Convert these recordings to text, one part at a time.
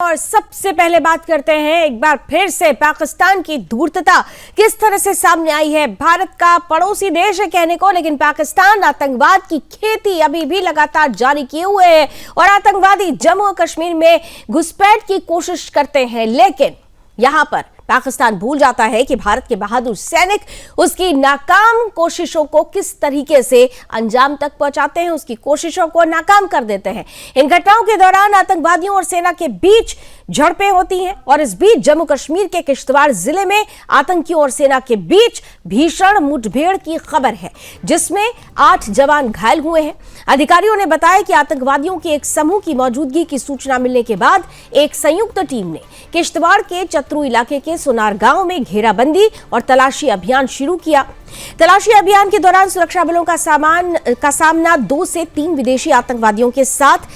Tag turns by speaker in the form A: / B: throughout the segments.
A: और सबसे पहले बात करते हैं एक बार फिर से पाकिस्तान की धूर्तता किस तरह से सामने आई है। भारत का पड़ोसी देश है कहने को, लेकिन पाकिस्तान आतंकवाद की खेती अभी भी लगातार जारी किए हुए है और आतंकवादी जम्मू और कश्मीर में घुसपैठ की कोशिश करते हैं। लेकिन यहां पर पाकिस्तान भूल जाता है कि भारत के बहादुर सैनिक उसकी नाकाम कोशिशों को किस तरीके से अंजाम तक पहुंचाते हैं, उसकी कोशिशों को नाकाम कर देते हैं। इन घटनाओं के दौरान आतंकवादियों और सेना के बीच झड़पें होती हैं और इस बीच जम्मू कश्मीर के किश्तवाड़ जिले में आतंकियों और सेना के बीच भीषण मुठभेड़ की खबर है, जिसमें 8 जवान घायल हुए हैं। अधिकारियों ने बताया कि आतंकवादियों के एक समूह की मौजूदगी की सूचना मिलने के बाद एक संयुक्त टीम ने किश्तवाड़ के चतरू इलाके के सोनार गांव में घेराबंदी और तलाशी अभियान शुरू किया। तलाशी अभियान के दौरान सुरक्षा बलों का सामना 2 से 3 विदेशी आतंकवादियों के साथ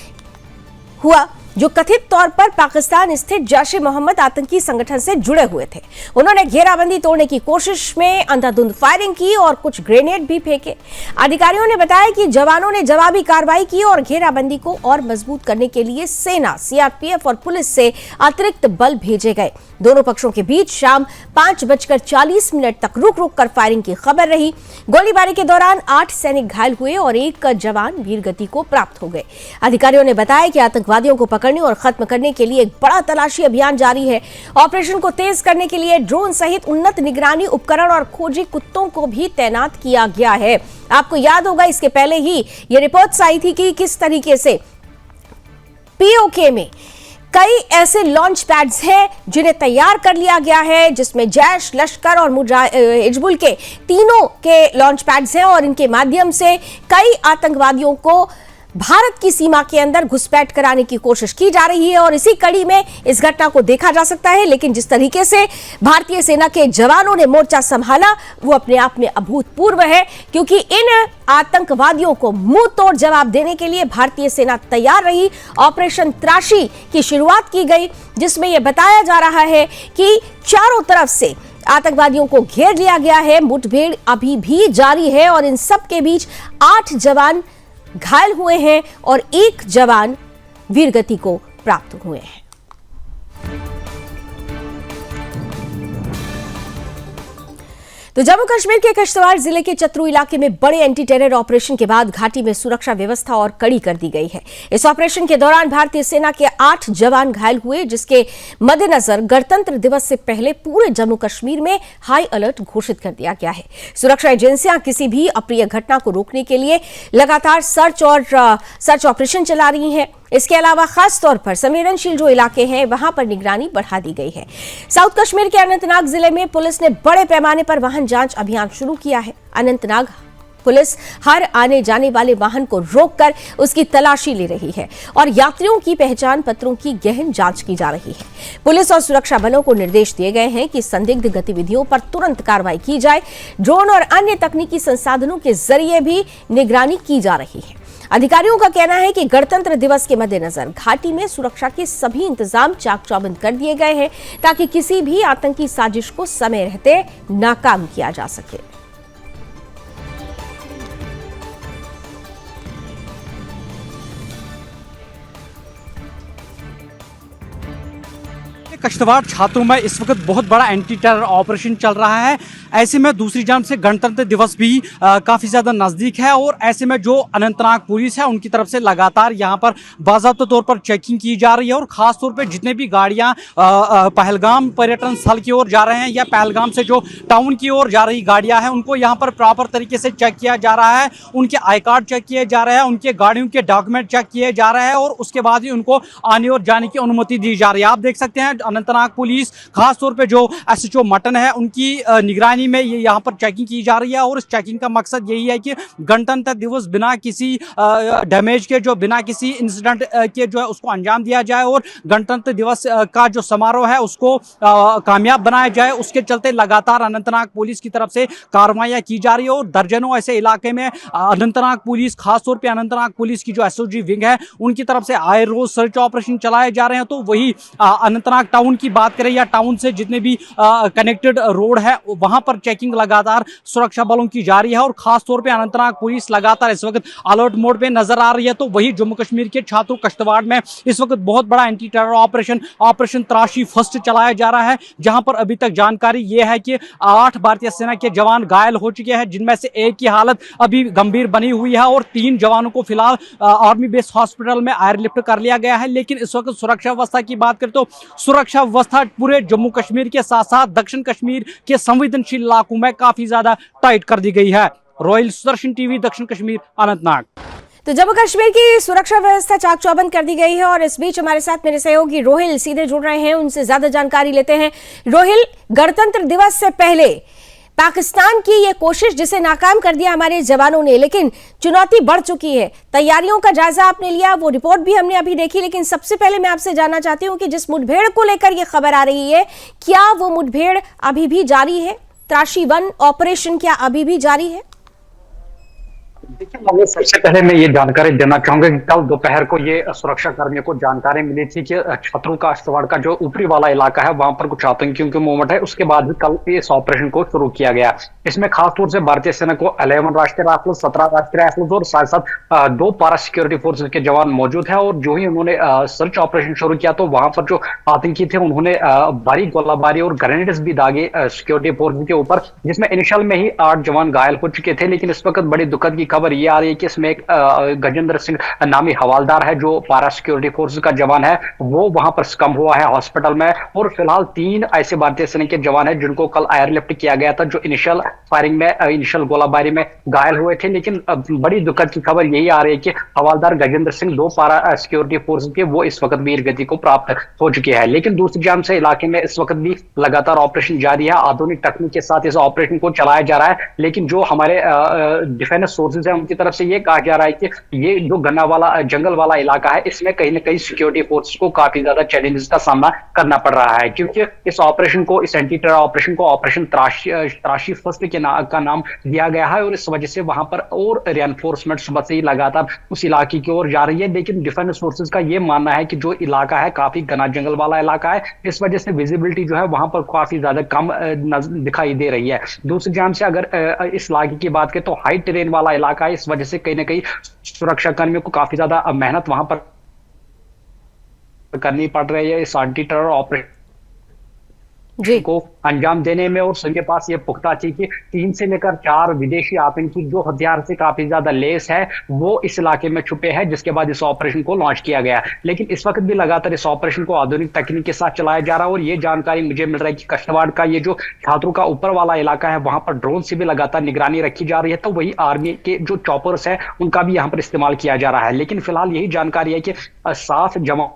A: हुआ, जो कथित तौर पर पाकिस्तान स्थित जैश ए मोहम्मद आतंकी संगठन से जुड़े हुए थे। उन्होंने घेराबंदी तोड़ने की कोशिश में अंधाधुंध फायरिंग की और कुछ ग्रेनेड भी फेंके। अधिकारियों ने बताया कि जवानों ने जवाबी कार्रवाई की और घेराबंदी को और मजबूत करने के लिए सेना, सीआरपीएफ और पुलिस से अतिरिक्त बल भेजे गए। दोनों पक्षों के बीच शाम 5:40 तक रुक रुक कर फायरिंग की खबर रही। गोलीबारी के दौरान 8 सैनिक घायल हुए और 1 जवान वीरगति को प्राप्त हो गए। अधिकारियों ने बताया कि आतंकवादियों को पकड़ने और खत्म करने के लिए एक बड़ा तलाशी अभियान जारी है। ऑपरेशन को तेज करने के लिए ड्रोन सहित उन्नत निगरानी उपकरण और खोजी कुत्तों को भी तैनात किया गया है। आपको याद होगा, इसके पहले ही ये रिपोर्ट्स आई थी कि किस तरीके से पीओके में कई ऐसे लॉन्च पैड्स हैं जिन्हें तैयार कर लिया गया है, जिसमें जैश, लश्कर और हिजबुल के तीनों के लॉन्च पैड्स हैं और इनके माध्यम से कई आतंकवादियों को भारत की सीमा के अंदर घुसपैठ कराने की कोशिश की जा रही है और इसी कड़ी में इस घटना को देखा जा सकता है। लेकिन जिस तरीके से भारतीय सेना के जवानों ने मोर्चा संभाला वो अपने आप में अभूतपूर्व है, क्योंकि इन आतंकवादियों को मुंह तोड़ जवाब देने के लिए भारतीय सेना तैयार रही। ऑपरेशन त्राशी की शुरुआत की गई, जिसमें यह बताया जा रहा है कि चारों तरफ से आतंकवादियों को घेर लिया गया है। मुठभेड़ अभी भी जारी है और इन सब के बीच 8 जवान घायल हुए हैं और 1 जवान वीरगति को प्राप्त हुए हैं। तो जम्मू कश्मीर के किश्तवाड़ जिले के चतरू इलाके में बड़े एंटी टेरर ऑपरेशन के बाद घाटी में सुरक्षा व्यवस्था और कड़ी कर दी गई है। इस ऑपरेशन के दौरान भारतीय सेना के 8 जवान घायल हुए, जिसके मद्देनजर गणतंत्र दिवस से पहले पूरे जम्मू कश्मीर में हाई अलर्ट घोषित कर दिया गया है। सुरक्षा एजेंसियां किसी भी अप्रिय घटना को रोकने के लिए लगातार सर्च ऑपरेशन चला रही हैं। इसके अलावा खास तौर पर संवेदनशील जो इलाके हैं वहां पर निगरानी बढ़ा दी गई है। साउथ कश्मीर के अनंतनाग जिले में पुलिस ने बड़े पैमाने पर वाहन जांच अभियान शुरू किया है। अनंतनाग पुलिस हर आने जाने वाले वाहन को रोककर उसकी तलाशी ले रही है और यात्रियों की पहचान पत्रों की गहन जांच की जा रही है। पुलिस और सुरक्षा बलों को निर्देश दिए गए हैं कि संदिग्ध गतिविधियों पर तुरंत कार्रवाई की जाए। ड्रोन और अन्य तकनीकी संसाधनों के जरिए भी निगरानी की जा रही है। अधिकारियों का कहना है कि गणतंत्र दिवस के मद्देनजर घाटी में सुरक्षा के सभी इंतजाम चाक चौबंद कर दिए गए हैं, ताकि किसी भी आतंकी साजिश को समय रहते नाकाम किया जा सके।
B: किश्तवाड़ छात्रों में इस वक्त बहुत बड़ा एंटी टेरर ऑपरेशन चल रहा है। ऐसे में दूसरी जानब से गणतंत्र दिवस भी काफ़ी ज़्यादा नज़दीक है और ऐसे में जो अनंतनाग पुलिस है उनकी तरफ से लगातार यहाँ पर बाज़ाब्ता तौर पर चेकिंग की जा रही है और ख़ास तौर पर जितने भी गाड़ियाँ पहलगाम पर्यटन स्थल की ओर जा रहे हैं या पहलगाम से जो टाउन की ओर जा रही गाड़ियाँ हैं उनको यहाँ पर प्रॉपर तरीके से चेक किया जा रहा है। उनके आई कार्ड चेक किए जा रहे हैं, उनके गाड़ियों के डॉक्यूमेंट चेक किए जा रहे हैं और उसके बाद ही उनको आने और जाने की अनुमति दी जा रही है। आप देख सकते हैं अनंतनाग पुलिस खास तौर पे जो एसएचओ मटन है उनकी निगरानी में ये यहाँ पर चेकिंग की जा रही है और इस चेकिंग का मकसद यही है कि गणतंत्र दिवस बिना किसी डैमेज के, जो बिना किसी इंसिडेंट के जो है उसको अंजाम दिया जाए और गणतंत्र दिवस का जो समारोह है उसको कामयाब बनाया जाए। उसके चलते लगातार अनंतनाग पुलिस की तरफ से कार्रवाइयाँ की जा रही है और दर्जनों ऐसे इलाके में अनंतनाग पुलिस, खासतौर पर अनंतनाग पुलिस की जो एसओजी विंग है उनकी तरफ से आए रोज सर्च ऑपरेशन चलाए जा रहे हैं। तो वही अनंतनाग टाउन की बात करें या टाउन से जितने भी कनेक्टेड रोड है वहां पर चेकिंग लगातार सुरक्षा बलों की जारी है और खास तौर पे अनंतनाग पुलिस लगातार इस वक्त अलर्ट मोड पे नजर आ रही है। तो वही जम्मू कश्मीर के छात्रों कश्तवाड़ में इस वक्त बहुत बड़ा एंटी टेरर ऑपरेशन तराशी फर्स्ट चलाया जा रहा है, जहां पर अभी तक जानकारी यह है कि 8 भारतीय सेना के जवान घायल हो चुके हैं, जिनमें से एक की हालत अभी गंभीर बनी हुई है और 3 जवानों को फिलहाल आर्मी बेस हॉस्पिटल में एयरलिफ्ट कर लिया गया है। लेकिन इस वक्त सुरक्षा व्यवस्था की बात करें तो सुरक्षा व्यवस्था पूरे जम्मू कश्मीर के साथ साथ दक्षिण कश्मीर के संवेदनशील इलाकों में काफी ज्यादा टाइट कर दी गई है। रॉयल सुदर्शन टीवी, दक्षिण कश्मीर, अनंतनाग।
A: तो जम्मू कश्मीर की सुरक्षा व्यवस्था चाक चौबंद कर दी गई है और इस बीच हमारे साथ मेरे सहयोगी रोहिल सीधे जुड़ रहे हैं, उनसे ज्यादा जानकारी लेते हैं। रोहिल, गणतंत्र दिवस से पहले पाकिस्तान की ये कोशिश जिसे नाकाम कर दिया हमारे जवानों ने, लेकिन चुनौती बढ़ चुकी है। तैयारियों का जायजा आपने लिया, वो रिपोर्ट भी हमने अभी देखी, लेकिन सबसे पहले मैं आपसे जानना चाहती हूं कि जिस मुठभेड़ को लेकर ये खबर आ रही है, क्या वो मुठभेड़ अभी भी जारी है? त्राशी 1 ऑपरेशन क्या अभी भी जारी है?
C: देखिए, सबसे पहले मैं ये जानकारी देना चाहूंगा कि कल दोपहर को ये सुरक्षा कर्मियों को जानकारी मिली थी कि छतरू का अश्तवाड़ का जो ऊपरी वाला इलाका है वहां पर कुछ आतंकियों की मूवमेंट है। उसके बाद भी कल इस ऑपरेशन को शुरू किया गया। इसमें खासतौर से भारतीय सेना को 11 राष्ट्रीय राइफल्स, 17 राष्ट्रीय राइफल्स और साथ साथ 2 पारा सिक्योरिटी फोर्सेज के जवान मौजूद है। और जो ही उन्होंने सर्च ऑपरेशन शुरू किया तो वहां पर जो आतंकी थे उन्होंने भारी गोलाबारी और ग्रेनेड्स भी दागे सिक्योरिटी फोर्सेज के ऊपर, जिसमें इनिशियल में ही 8 जवान घायल हो चुके थे। लेकिन इस वक्त बड़ी दुखद की खबर ये आ रही है कि इसमें एक गजेंद्र सिंह नामी हवालदार है जो पारा सिक्योरिटी फोर्स का जवान है, वो वहां पर स्कम हुआ है हॉस्पिटल में। और फिलहाल 3 ऐसे भारतीय सेना के जवान हैं जिनको कल एयरलिफ्ट किया गया था, जो इनिशियल फायरिंग में इनिशियल गोलाबारी में घायल हुए थे। लेकिन बड़ी दुखद की खबर यही आ रही है कि हवालदार गजेंद्र सिंह 2 पारा सिक्योरिटी फोर्स के वो इस वक्त वीर गति को प्राप्त हो चुके हैं। लेकिन दूसरी जानब से इलाके में इस वक्त भी लगातार ऑपरेशन जारी है। आधुनिक तकनीक के साथ इस ऑपरेशन को चलाया जा रहा है। लेकिन जो हमारे डिफेंस सोर्सेज है उनकी तरफ से ये कहा जा रहा है कि ये जो गन्ना वाला जंगल वाला इलाका है, इसमें कहीं ना कहीं सिक्योरिटी फोर्स को काफी ज्यादा चैलेंजेस का सामना करना पड़ रहा है, क्योंकि इस ऑपरेशन को, इस एंटी टेरर ऑपरेशन को ऑपरेशन तराशी फर्स्ट का नाम दिया गया है। और इस वजह से वहां पर और रेनफोर्समेंट सुबह से ही लगातार उस इलाके की ओर जा रही है। लेकिन डिफेंस फोर्सेज का यह मानना है कि जो इलाका है काफी घना जंगल वाला इलाका है, इस वजह से विजिबिलिटी जो है वहां पर काफी ज्यादा कम दिखाई दे रही है। दूसरी जानब से अगर इस इलाके की बात करें तो हाई टेरेन वाला इलाका है, इस वजह से कहीं ना कहीं सुरक्षा कर्मियों को काफी ज्यादा मेहनत वहां पर करनी पड़ रही है इस एंटी टेरर ऑपरेशन को अंजाम देने में। और उनके पास ये पुख्ता थी कि 3 से लेकर 4 विदेशी आतंकी जो हथियार से काफी ज्यादा लेस है वो इस इलाके में छुपे हैं, जिसके बाद इस ऑपरेशन को लॉन्च किया गया। लेकिन इस वक्त भी लगातार इस ऑपरेशन को आधुनिक तकनीक के साथ चलाया जा रहा है। और ये जानकारी मुझे मिल रहा है कि कश्तवाड़ का ये जो छात्रों का ऊपर वाला इलाका है वहां पर ड्रोन से भी लगातार निगरानी रखी जा रही है। तो वही आर्मी के जो चॉपर्स है उनका भी यहाँ पर इस्तेमाल किया जा रहा है। लेकिन फिलहाल यही जानकारी है कि 7 जवान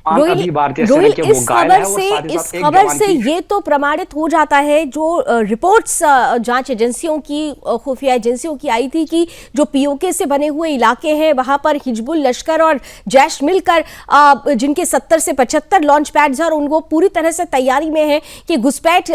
A: रोहिल, इस खबर से ये तो प्रमाणित हो जाता है जो रिपोर्ट्स जांच एजेंसियों की, खुफिया एजेंसियों की आई थी कि जो पीओके से बने हुए इलाके हैं वहां पर हिजबुल लश्कर और जैश मिलकर जिनके 70 से 75 लॉन्च पैड्स हैं और उनको पूरी तरह से तैयारी में है कि घुसपैठ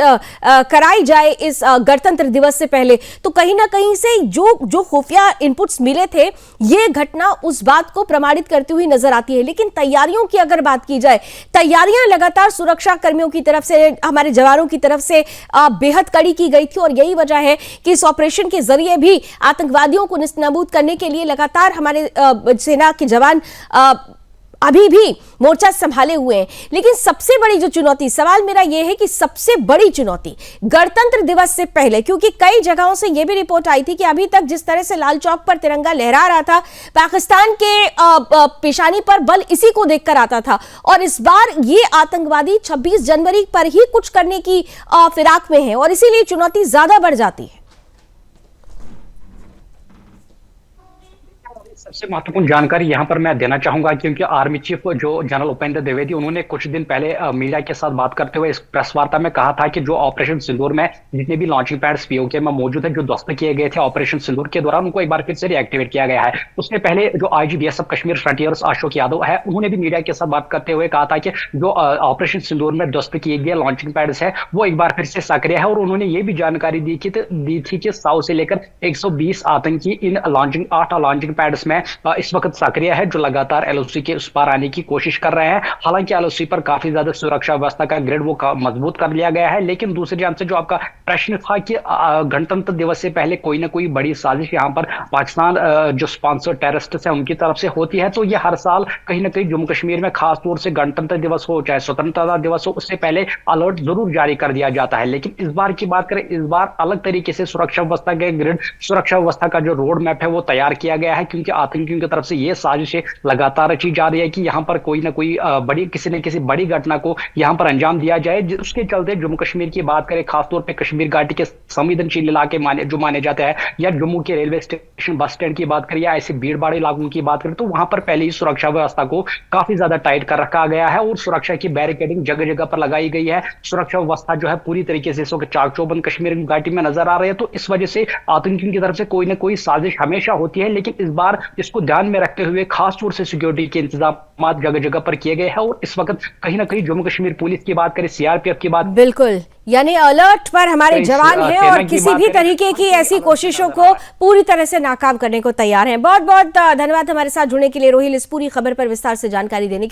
A: कराई जाए इस गणतंत्र दिवस से पहले। तो कहीं ना कहीं से जो खुफिया इनपुट्स मिले थे ये घटना उस बात को प्रमाणित करती हुई नजर आती है। लेकिन तैयारियों की अगर बात की जाए, तैयारियां लगातार सुरक्षा कर्मियों की तरफ से, हमारे जवानों की तरफ से बेहद कड़ी की गई थी और यही वजह है कि इस ऑपरेशन के जरिए भी आतंकवादियों को निस्तनाबूद करने के लिए लगातार हमारे सेना के जवान अभी भी मोर्चा संभाले हुए हैं। लेकिन सबसे बड़ी जो चुनौती, सवाल मेरा यह है कि सबसे बड़ी चुनौती गणतंत्र दिवस से पहले, क्योंकि कई जगहों से यह भी रिपोर्ट आई थी कि अभी तक जिस तरह से लाल चौक पर तिरंगा लहरा रहा था, पाकिस्तान के पेशानी पर बल इसी को देखकर आता था। और इस बार ये आतंकवादी 26 जनवरी पर ही कुछ करने की फिराक में है और इसीलिए चुनौती ज्यादा बढ़ जाती है।
C: सबसे महत्वपूर्ण जानकारी यहां पर मैं देना चाहूंगा, क्योंकि आर्मी चीफ जो जनरल उपेंद्र द्विवेदी उन्होंने कुछ दिन पहले मीडिया के साथ बात करते हुए इस प्रेस वार्ता में कहा था कि जो ऑपरेशन सिंदूर में जितने भी लॉन्चिंग पैड्स पीओके में मौजूद है जो ध्वस्त किए गए थे ऑपरेशन सिंदूर के दौरान, उनको एक बार फिर से रिएक्टिवेट किया गया है। उससे पहले जो IG BSF Kashmir frontiers Ashok Yadav है, उन्होंने भी मीडिया के साथ बात करते हुए कहा था कि जो ऑपरेशन सिंदूर में ध्वस्त किए गए लॉन्चिंग पैड्स है वो एक बार फिर से सक्रिय है। और उन्होंने ये भी जानकारी दी थी कि 100 से लेकर 120 आतंकी इन 8 लॉन्चिंग पैड्स में इस वक्त सक्रिय है, जो लगातार एलओसी के उस पार आने की कोशिश कर रहे हैं। हालांकि एलओसी पर काफी ज्यादा सुरक्षा व्यवस्था का ग्रिड वो मजबूत कर लिया गया है, लेकिन दूसरी जानब से जो आपका प्रश्न था कि गणतंत्र दिवस से पहले कोई ना कोई बड़ी साजिश यहाँ पर पाकिस्तान जो स्पॉन्सर टेररिस्ट है उनकी तरफ से होती है, तो ये हर साल कहीं ना कहीं जम्मू कश्मीर में खास तौर से गणतंत्र दिवस हो चाहे स्वतंत्रता दिवस हो, उससे पहले अलर्ट जरूर जारी कर दिया जाता है। लेकिन इस बार की बात करें, इस बार अलग तरीके से सुरक्षा व्यवस्था के ग्रिड, सुरक्षा व्यवस्था का जो रोड मैप है वो तैयार किया गया है, क्योंकि आतंकियों की तरफ से ये साजिशें लगातार रची जा रही है कि यहाँ पर कोई ना कोई बड़ी किसी न किसी बड़ी घटना को यहाँ पर अंजाम दिया जाए। उसके चलते जम्मू कश्मीर की बात करें, खासतौर पर कश्मीर घाटी के संवेदनशील इलाके माने जाते हैं, या जम्मू के रेलवे स्टेशन बस स्टैंड की बात करें या ऐसे भीड़ भाड़ इलाकों की बात करें, तो वहां पर पहले ही सुरक्षा व्यवस्था को काफी ज्यादा टाइट कर रखा गया है और सुरक्षा की बैरिकेडिंग जगह जगह पर लगाई गई है। सुरक्षा व्यवस्था जो है पूरी तरीके से चाक चौबंद कश्मीर घाटी में नजर आ रही है। तो इस वजह से आतंकियों की तरफ से कोई ना कोई साजिश हमेशा होती है, लेकिन इस बार इसको ध्यान में रखते हुए खास तौर से सिक्योरिटी के इंतजाम जगह जगह पर किए गए हैं। और इस वक्त कहीं ना कहीं जम्मू कश्मीर पुलिस की बात करें, सीआरपीएफ की बात,
A: बिल्कुल, यानी अलर्ट पर हमारे जवान हैं और किसी भी तरीके की ऐसी कोशिशों को पूरी तरह से नाकाम करने को तैयार हैं। बहुत बहुत धन्यवाद हमारे साथ जुड़ने के लिए रोहिल, इस पूरी खबर पर विस्तार से जानकारी देने के लिए।